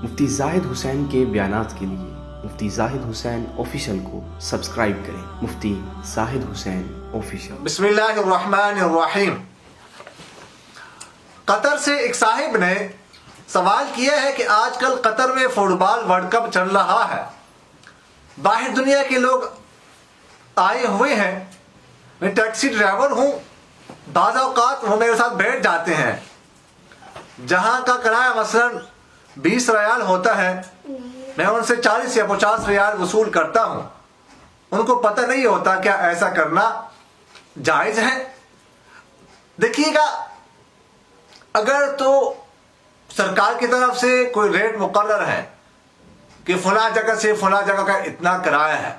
مفتی زاہد حسین کے بیانات کے لیے مفتی زاہد حسین آفیشیل کو سبسکرائب کریں. مفتی زاہد حسین آفیشیل. بسم اللہ الرحمن الرحیم. قطر سے ایک صاحب نے سوال کیا ہے کہ آج کل قطر میں فٹ بال ورلڈ کپ چل رہا ہے, باہر دنیا کے لوگ آئے ہوئے ہیں, میں ٹیکسی ڈرائیور ہوں, بعض اوقات وہ میرے ساتھ بیٹھ جاتے ہیں, جہاں کا کرایہ مثلاً 20 ریال ہوتا ہے, میں ان سے 40 یا 50 ریال وصول کرتا ہوں. ان کو پتہ نہیں ہوتا کیا ایسا کرنا جائز ہے. دیکھیے گا, اگر تو سرکار کی طرف سے کوئی ریٹ مقرر ہے کہ فلاں جگہ سے فلاں جگہ کا اتنا کرایہ ہے,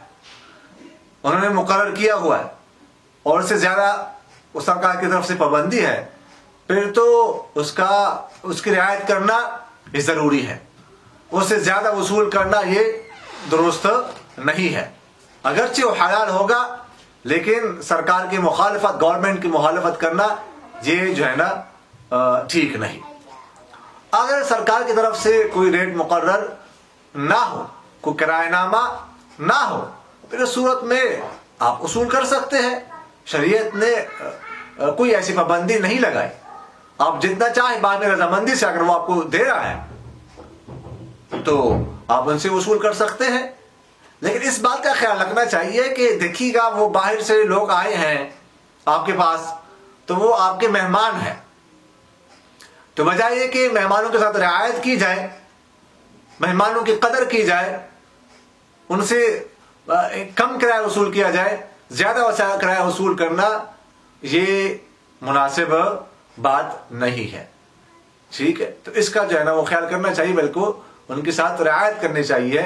انہوں نے مقرر کیا ہوا ہے, اور اس سے زیادہ اس سرکار کی طرف سے پابندی ہے, پھر تو اس کی رعایت کرنا یہ ضروری ہے. اس سے زیادہ وصول کرنا یہ درست نہیں ہے. اگرچہ وہ حلال ہوگا, لیکن سرکار کی مخالفت, گورنمنٹ کی مخالفت کرنا یہ جو ہے نا ٹھیک نہیں. اگر سرکار کی طرف سے کوئی ریٹ مقرر نہ ہو, کوئی کرایہ نامہ نہ ہو, پھر اس صورت میں آپ وصول کر سکتے ہیں. شریعت نے کوئی ایسی پابندی نہیں لگائی. آپ جتنا چاہیں باہمی رضامندی سے, اگر وہ آپ کو دے رہا ہے تو آپ ان سے وصول کر سکتے ہیں. لیکن اس بات کا خیال رکھنا چاہیے کہ دیکھیے گا, وہ باہر سے لوگ آئے ہیں آپ کے پاس, تو وہ آپ کے مہمان ہیں, تو بجائے یہ کہ مہمانوں کے ساتھ رعایت کی جائے, مہمانوں کی قدر کی جائے, ان سے کم کرایہ وصول کیا جائے, زیادہ کرایہ وصول کرنا یہ مناسب بات نہیں ہے. ٹھیک ہے, تو اس کا جو ہے نا وہ خیال کرنا چاہیے, بلکہ ان کے ساتھ رعایت کرنی چاہیے,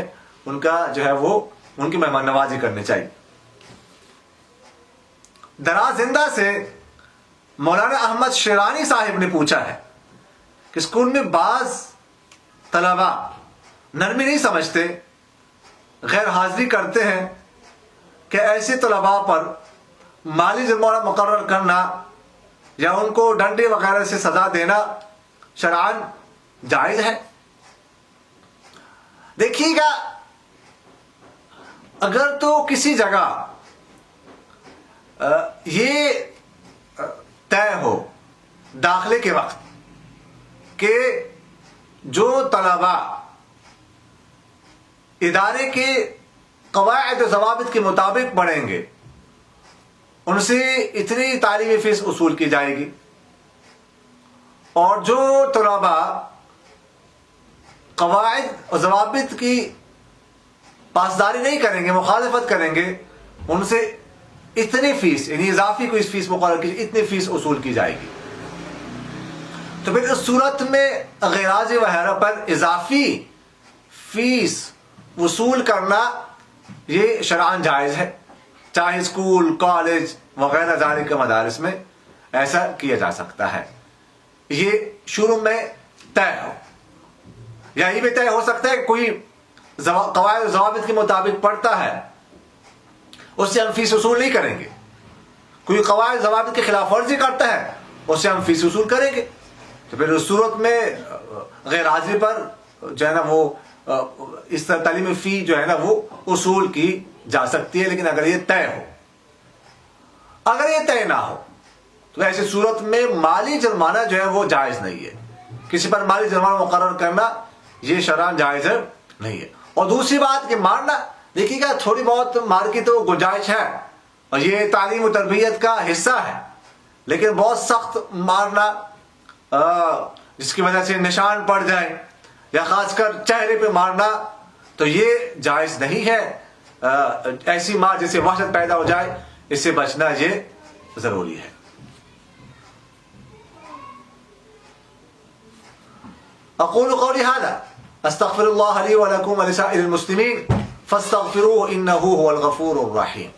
ان کا جو ہے وہ ان کی مہمان نوازی کرنی چاہیے. دراز زندہ سے مولانا احمد شیرانی صاحب نے پوچھا ہے کہ اسکول میں بعض طلباء نرمی نہیں سمجھتے, غیر حاضری کرتے ہیں, کہ ایسے طلباء پر مالی جرمانہ مقرر کرنا یا ان کو ڈنڈے وغیرہ سے سزا دینا شرعاً جائز ہے. دیکھیے گا, اگر تو کسی جگہ یہ طے ہو داخلے کے وقت کہ جو طلباء ادارے کے قواعد و ضوابط کے مطابق پڑھیں گے, ان سے اتنی تعلیمی فیس وصول کی جائے گی, اور جو طلباء قواعد و ضوابط کی پاسداری نہیں کریں گے, مخالفت کریں گے, ان سے اتنی فیس, یعنی اضافی کوئی فیس مقرر کی, اتنی فیس وصول کی جائے گی. تو پھر اس صورت میں غراض وغیرہ پر اضافی فیس وصول کرنا یہ شرعاً جائز ہے, چاہے اسکول, کالج وغیرہ ذالک کے مدارس میں ایسا کیا جا سکتا ہے. یہ شروع میں طے ہو, یا یہ بھی طے ہو سکتا ہے کہ کوئی قواعد و ضوابط کے مطابق پڑھتا ہے, اس سے ہم فیس وصول نہیں کریں گے. کوئی قواعد ضوابط کے خلاف ورزی کرتا ہے, اس سے ہم فیس وصول کریں گے. تو پھر اس صورت میں غیر حاضری پر جو ہے نا وہ اس طرح تعلیمی فی جو ہے نا وہ وصول کی جا سکتی ہے, لیکن اگر یہ طے ہو. اگر یہ طے نہ ہو تو ایسی صورت میں مالی جرمانہ جو ہے وہ جائز نہیں ہے. کسی پر مالی جرمانہ مقرر کرنا یہ شرعاً جائز نہیں ہے. اور دوسری بات کہ مارنا, دیکھیے گا تھوڑی بہت مار کی تو گنجائش ہے, اور یہ تعلیم و تربیت کا حصہ ہے, لیکن بہت سخت مارنا جس کی وجہ سے نشان پڑ جائے, یا خاص کر چہرے پہ مارنا, تو یہ جائز نہیں ہے. ایسی مار جس سے وحشت پیدا ہو جائے, اس سے بچنا یہ ضروری ہے. اقول قولی ھذا استغفر اللہ لی ولکم ولسائر المسلمین فاستغفروه انه هو الغفور الرحیم.